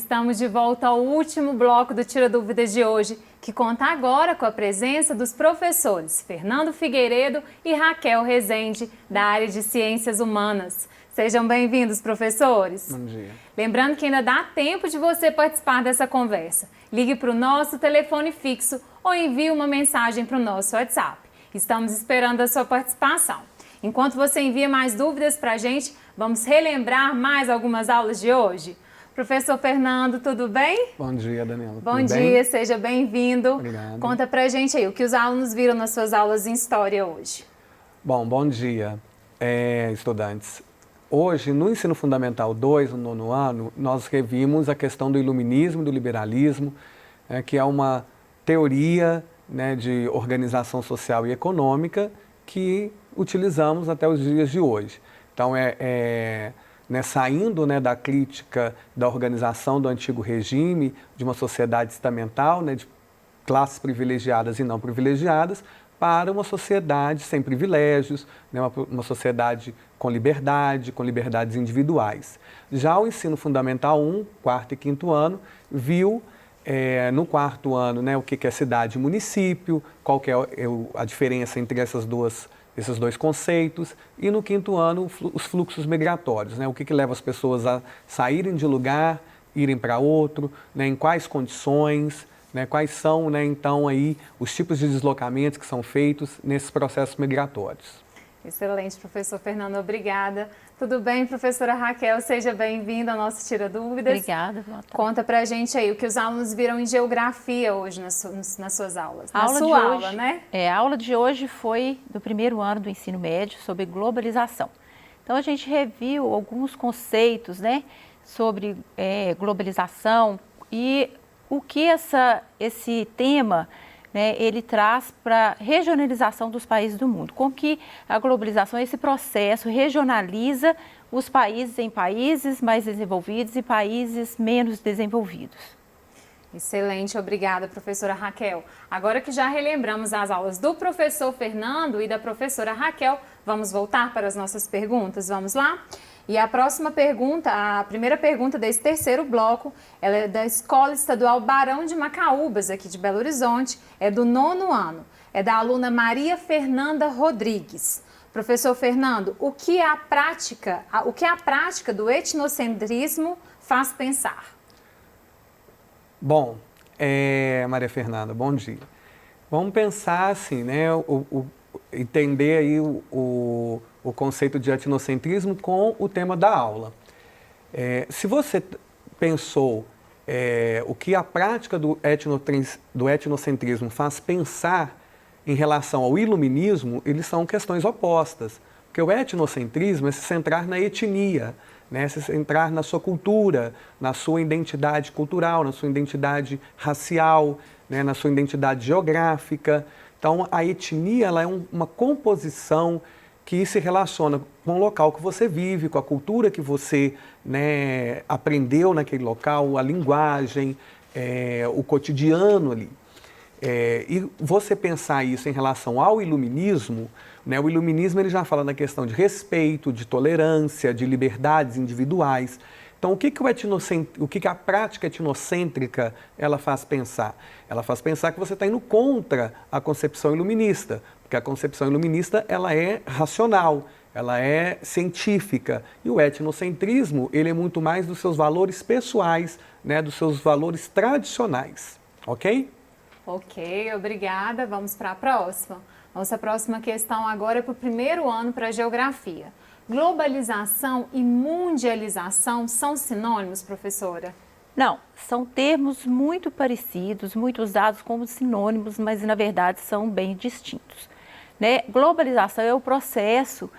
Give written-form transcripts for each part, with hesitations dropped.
Estamos de volta ao último bloco do Tira Dúvidas de hoje, que conta agora com a presença dos professores Fernando Figueiredo e Raquel Rezende, da área de Ciências Humanas. Sejam bem-vindos, professores. Bom dia. Lembrando que ainda dá tempo de você participar dessa conversa. Ligue para o nosso telefone fixo ou envie uma mensagem para o nosso WhatsApp. Estamos esperando a sua participação. Enquanto você envia mais dúvidas para a gente, vamos relembrar mais algumas aulas de hoje. Professor Fernando, tudo bem? Bom dia, Daniela. Bom tudo dia, bem? seja bem-vindo. Obrigado. Conta pra gente aí o que os alunos viram nas suas aulas em História hoje. Bom dia, estudantes. Hoje, no Ensino Fundamental 2, no 9º ano, nós revimos a questão do iluminismo e do liberalismo, que é uma teoria, né, de organização social e econômica que utilizamos até os dias de hoje. Então, saindo, né, da crítica da organização do antigo regime, de uma sociedade estamental, né, de classes privilegiadas e não privilegiadas, para uma sociedade sem privilégios, né, uma sociedade com liberdades individuais. Já o ensino fundamental 1, 4º e 5º ano, viu no 4º ano, né, o que é cidade e município, qual que é a diferença entre esses dois conceitos, e no 5º ano os fluxos migratórios, né? O que leva as pessoas a saírem de lugar, irem para outro, né? Em quais condições, né? Quais são, né, então, aí, os tipos de deslocamentos que são feitos nesses processos migratórios. Excelente, professor Fernando, obrigada. Tudo bem, professora Raquel? Seja bem-vinda ao nosso Tira Dúvidas. Obrigada, boa tarde. Conta pra gente aí o que os alunos viram em Geografia hoje nas suas aulas. A aula, né? A aula de hoje foi do 1º ano do ensino médio sobre globalização. Então, a gente reviu alguns conceitos, né, sobre globalização e o que esse tema, né, ele traz para a regionalização dos países do mundo. Como que a globalização, esse processo, regionaliza os países em países mais desenvolvidos e países menos desenvolvidos. Excelente, obrigada, professora Raquel. Agora que já relembramos as aulas do professor Fernando e da professora Raquel, vamos voltar para as nossas perguntas? Vamos lá? E a próxima pergunta, a primeira pergunta desse terceiro bloco, ela é da Escola Estadual Barão de Macaúbas, aqui de Belo Horizonte, é do 9º ano, é da aluna Maria Fernanda Rodrigues. Professor Fernando, o que a prática do etnocentrismo faz pensar? Bom, Maria Fernanda, bom dia. Vamos pensar assim, né, entender aí o conceito de etnocentrismo com o tema da aula. Se você pensou o que a prática do etnocentrismo faz pensar em relação ao iluminismo, eles são questões opostas. Porque o etnocentrismo é se centrar na etnia, né, se centrar na sua cultura, na sua identidade cultural, na sua identidade racial, né, na sua identidade geográfica. Então, a etnia ela é uma composição que se relaciona com o local que você vive, com a cultura que você, né, aprendeu naquele local, a linguagem, o cotidiano ali. E você pensar isso em relação ao iluminismo, né, o iluminismo ele já fala na questão de respeito, de tolerância, de liberdades individuais. Então, o que a prática etnocêntrica ela faz pensar? Ela faz pensar que você está indo contra a concepção iluminista, porque a concepção iluminista ela é racional, ela é científica. E o etnocentrismo ele é muito mais dos seus valores pessoais, né, dos seus valores tradicionais. Ok? Ok, obrigada. Vamos para a próxima. Nossa próxima questão agora é para o 1º ano para Geografia. Globalização e mundialização são sinônimos, professora? Não, são termos muito parecidos, muito usados como sinônimos, mas na verdade são bem distintos. Né? Globalização é o processo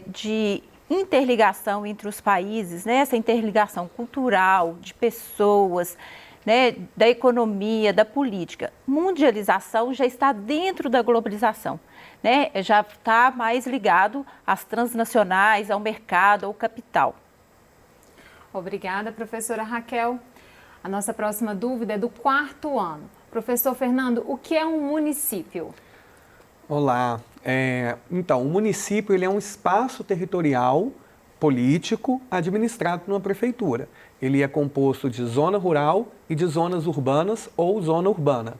de interligação entre os países, né? Essa interligação cultural, de pessoas, né? Da economia, da política. Mundialização já está dentro da globalização. Né, já está mais ligado às transnacionais, ao mercado, ao capital. Obrigada, professora Raquel. A nossa próxima dúvida é do 4º ano. Professor Fernando, o que é um município? Olá. Então, o município ele é um espaço territorial político administrado por uma prefeitura. Ele é composto de zona rural e de zonas urbanas ou zona urbana.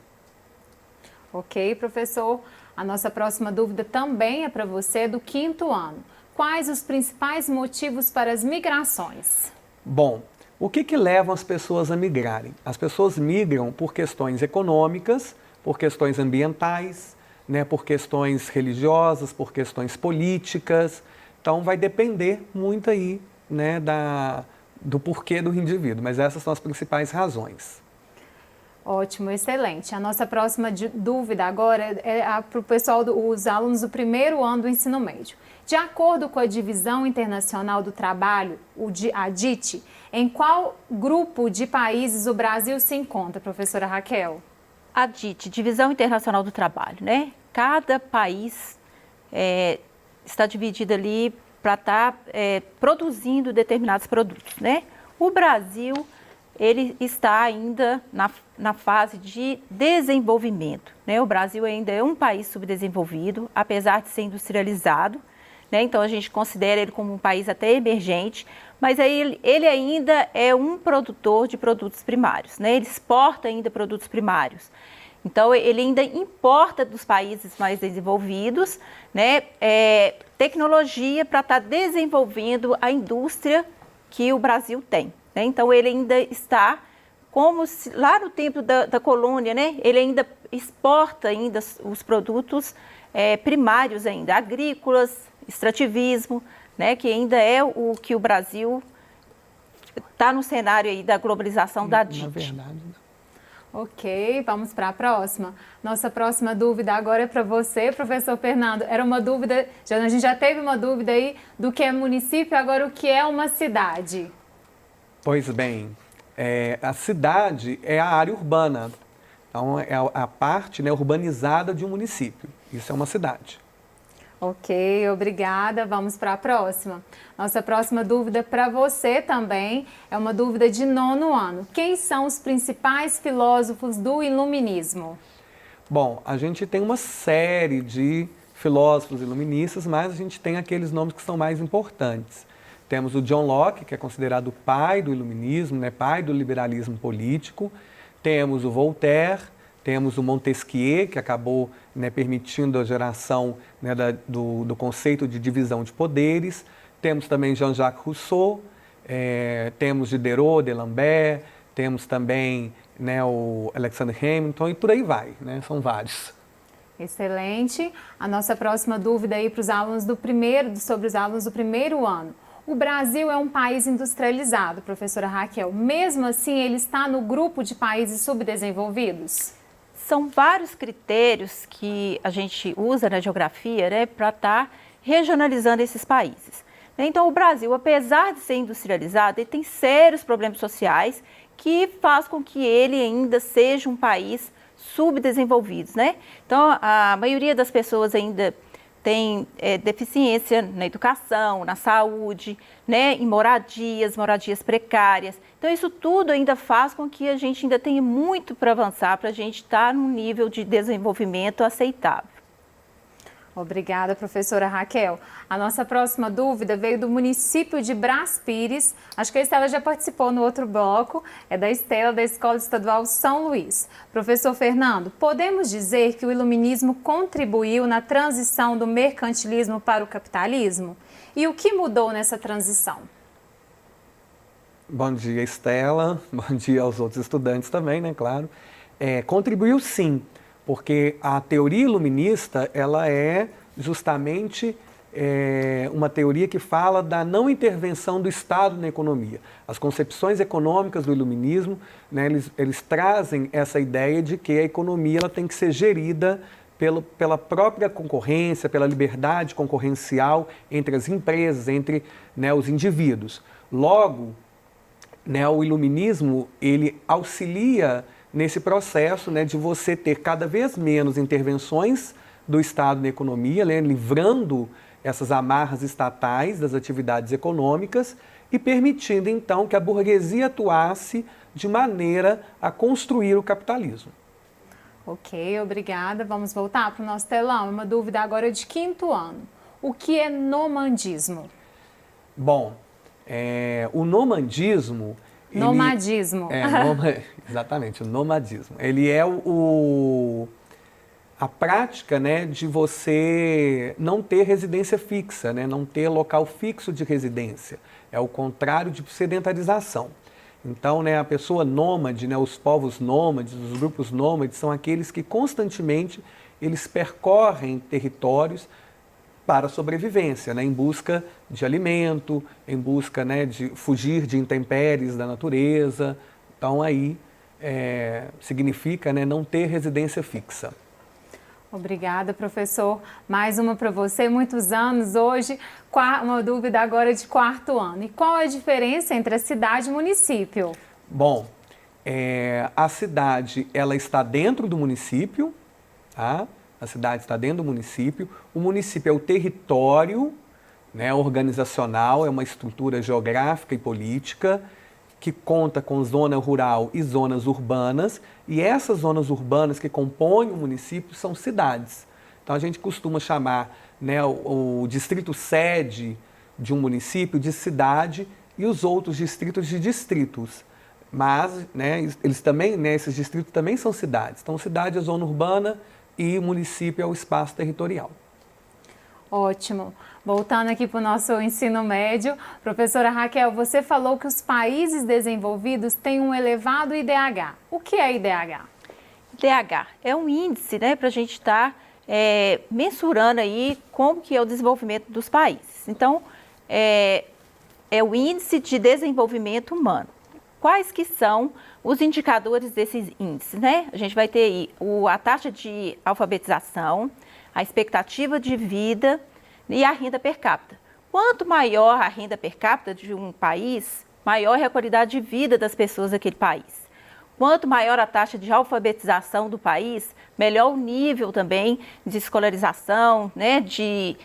Ok, professor. A nossa próxima dúvida também é para você, do 5º ano. Quais os principais motivos para as migrações? Bom, o que leva as pessoas a migrarem? As pessoas migram por questões econômicas, por questões ambientais, né, por questões religiosas, por questões políticas. Então vai depender muito aí, né, do porquê do indivíduo, mas essas são as principais razões. Ótimo, excelente. A nossa próxima dúvida agora é para o pessoal, os alunos do 1º ano do ensino médio. De acordo com a Divisão Internacional do Trabalho, a DIT, em qual grupo de países o Brasil se encontra, professora Raquel? A DIT, Divisão Internacional do Trabalho, né? Cada país está dividido ali para estar produzindo determinados produtos, né? O Brasil, ele está ainda na fase de desenvolvimento, né? O Brasil ainda é um país subdesenvolvido, apesar de ser industrializado, né? Então a gente considera ele como um país até emergente, mas aí ele ainda é um produtor de produtos primários, né? Ele exporta ainda produtos primários. Então, ele ainda importa dos países mais desenvolvidos, né, tecnologia para estar desenvolvendo a indústria que o Brasil tem, né? Então, ele ainda está como se, lá no tempo da colônia, né, ele ainda exporta ainda os produtos primários ainda, agrícolas, extrativismo, né, que ainda é o que o Brasil está no cenário aí da globalização da DIT. Na verdade, não. Ok, vamos para a próxima. Nossa próxima dúvida agora é para você, professor Fernando. Era uma dúvida, a gente já teve uma dúvida aí do que é município, agora o que é uma cidade? Pois bem, a cidade é a área urbana, então é a parte, né, urbanizada de um município. Isso é uma cidade. Ok, obrigada. Vamos para a próxima. Nossa próxima dúvida para você também é uma dúvida de 9º ano. Quem são os principais filósofos do iluminismo? Bom, a gente tem uma série de filósofos iluministas, mas a gente tem aqueles nomes que são mais importantes. Temos o John Locke, que é considerado o pai do iluminismo, né, pai do liberalismo político. Temos o Voltaire, temos o Montesquieu, que acabou, né, permitindo a geração, né, do conceito de divisão de poderes. Temos também Jean-Jacques Rousseau, temos Diderot, D'Alembert, temos também, né, o Alexander Hamilton e por aí vai, né, são vários. Excelente. A nossa próxima dúvida aí para os alunos sobre os alunos do 1º ano. O Brasil é um país industrializado, professora Raquel. Mesmo assim, ele está no grupo de países subdesenvolvidos? São vários critérios que a gente usa na geografia, né, para estar regionalizando esses países. Então, o Brasil, apesar de ser industrializado, ele tem sérios problemas sociais que faz com que ele ainda seja um país subdesenvolvido, né? Então, a maioria das pessoas ainda tem deficiência na educação, na saúde, né, em moradias precárias. Então, isso tudo ainda faz com que a gente ainda tenha muito para avançar, para a gente estar num nível de desenvolvimento aceitável. Obrigada, professora Raquel. A nossa próxima dúvida veio do município de Brás Pires. Acho que a Estela já participou no outro bloco. É da Estela, da Escola Estadual São Luís. Professor Fernando, podemos dizer que o iluminismo contribuiu na transição do mercantilismo para o capitalismo? E o que mudou nessa transição? Bom dia, Estela. Bom dia aos outros estudantes também, né, claro. Contribuiu sim, porque a teoria iluminista, ela é justamente uma teoria que fala da não intervenção do Estado na economia. As concepções econômicas do iluminismo, né, eles trazem essa ideia de que a economia ela tem que ser gerida pela própria concorrência, pela liberdade concorrencial entre as empresas, entre, né, os indivíduos. Logo, né, o iluminismo ele auxilia nesse processo, né, de você ter cada vez menos intervenções do Estado na economia, né, livrando essas amarras estatais das atividades econômicas e permitindo, então, que a burguesia atuasse de maneira a construir o capitalismo. Ok, obrigada. Vamos voltar para o nosso telão. Uma dúvida agora de 5º ano. O que é nomandismo? Bom, o nomadismo... Nomadismo. Exatamente, o nomadismo. Ele é a prática, né, de você não ter residência fixa, né, não ter local fixo de residência. É o contrário de sedentarização. Então, né, a pessoa nômade, né, os povos nômades, os grupos nômades, são aqueles que constantemente eles percorrem territórios para a sobrevivência, né, em busca de alimento, em busca, né, de fugir de intempéries da natureza. Então, aí significa, né, não ter residência fixa. Obrigada, professor. Mais uma para você, muitos anos hoje, uma dúvida agora de 4º ano. E qual a diferença entre a cidade e o município? Bom, a cidade, ela está dentro do município, tá? A cidade está dentro do município. O município é o território, né, organizacional, é uma estrutura geográfica e política que conta com zona rural e zonas urbanas, e essas zonas urbanas que compõem o município são cidades. Então a gente costuma chamar, né, o distrito sede de um município de cidade e os outros distritos de distritos. Mas, né, eles também, né, esses distritos também são cidades. Então cidade é zona urbana e município é o espaço territorial. Ótimo. Voltando aqui para o nosso ensino médio, professora Raquel, você falou que os países desenvolvidos têm um elevado IDH. O que é IDH? IDH é um índice, né, para a gente estar mensurando aí como que é o desenvolvimento dos países. Então, é o índice de desenvolvimento humano. Quais que são os indicadores desses índices, né? A gente vai ter aí a taxa de alfabetização, a expectativa de vida e a renda per capita. Quanto maior a renda per capita de um país, maior é a qualidade de vida das pessoas daquele país. Quanto maior a taxa de alfabetização do país, melhor o nível também de escolarização, né, de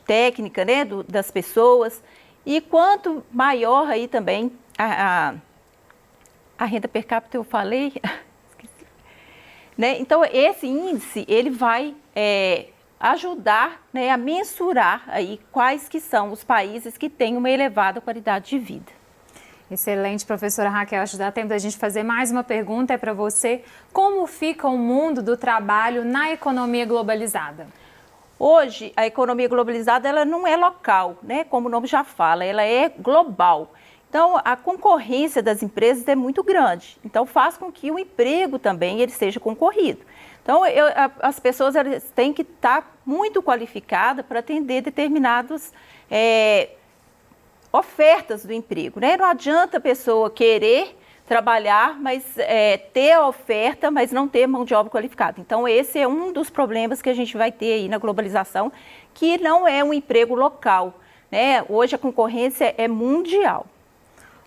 técnica, né, das pessoas. E quanto maior aí também a renda per capita, eu falei... Né? Então, esse índice, ele vai ajudar, né, a mensurar aí quais que são os países que têm uma elevada qualidade de vida. Excelente, professora Raquel. Acho que dá tempo da gente fazer mais uma pergunta, é para você. Como fica o mundo do trabalho na economia globalizada? Hoje, a economia globalizada, ela não é local, né? Como o nome já fala, ela é global. Então, a concorrência das empresas é muito grande. Então, faz com que o emprego também ele seja concorrido. Então, as pessoas elas têm que estar muito qualificadas para atender determinadas ofertas do emprego, né? Não adianta a pessoa querer trabalhar, mas ter a oferta, mas não ter mão de obra qualificada. Então, esse é um dos problemas que a gente vai ter aí na globalização, que não é um emprego local, né? Hoje a concorrência é mundial.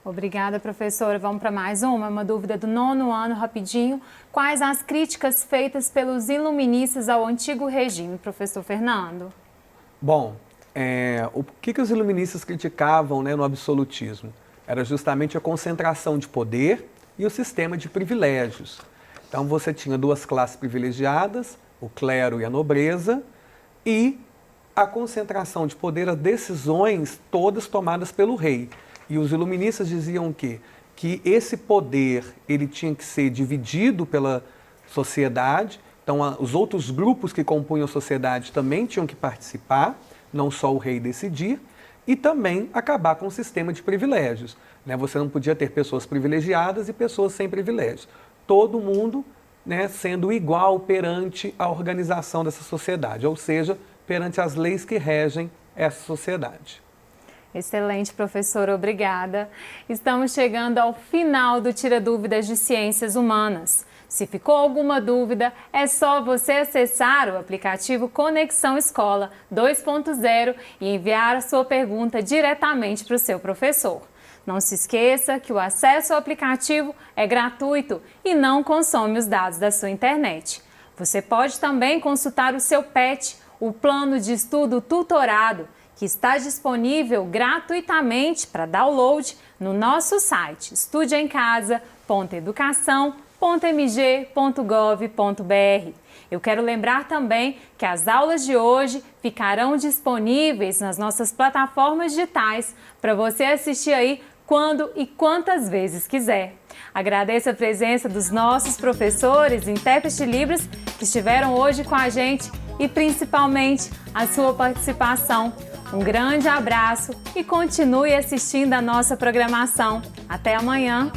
Obrigada, professora. Vamos para mais uma dúvida do 9º ano, rapidinho. Quais as críticas feitas pelos iluministas ao antigo regime, professor Fernando? Bom, o que os iluministas criticavam, né, no absolutismo? Era justamente a concentração de poder e o sistema de privilégios. Então você tinha duas classes privilegiadas, o clero e a nobreza, e a concentração de poder, as decisões todas tomadas pelo rei. E os iluministas diziam o quê? Que esse poder ele tinha que ser dividido pela sociedade, então os outros grupos que compunham a sociedade também tinham que participar, não só o rei decidir, e também acabar com o sistema de privilégios, né? Você não podia ter pessoas privilegiadas e pessoas sem privilégios. Todo mundo, né, sendo igual perante a organização dessa sociedade, ou seja, perante as leis que regem essa sociedade. Excelente, professora, obrigada. Estamos chegando ao final do Tira Dúvidas de Ciências Humanas. Se ficou alguma dúvida, é só você acessar o aplicativo Conexão Escola 2.0 e enviar a sua pergunta diretamente para o seu professor. Não se esqueça que o acesso ao aplicativo é gratuito e não consome os dados da sua internet. Você pode também consultar o seu PET, o Plano de Estudo Tutorado, que está disponível gratuitamente para download no nosso site estudeemcasa.educação.mg.gov.br. Eu quero lembrar também que as aulas de hoje ficarão disponíveis nas nossas plataformas digitais para você assistir aí quando e quantas vezes quiser. Agradeço a presença dos nossos professores e intérpretes de Libras que estiveram hoje com a gente e principalmente a sua participação. Um grande abraço e continue assistindo a nossa programação. Até amanhã!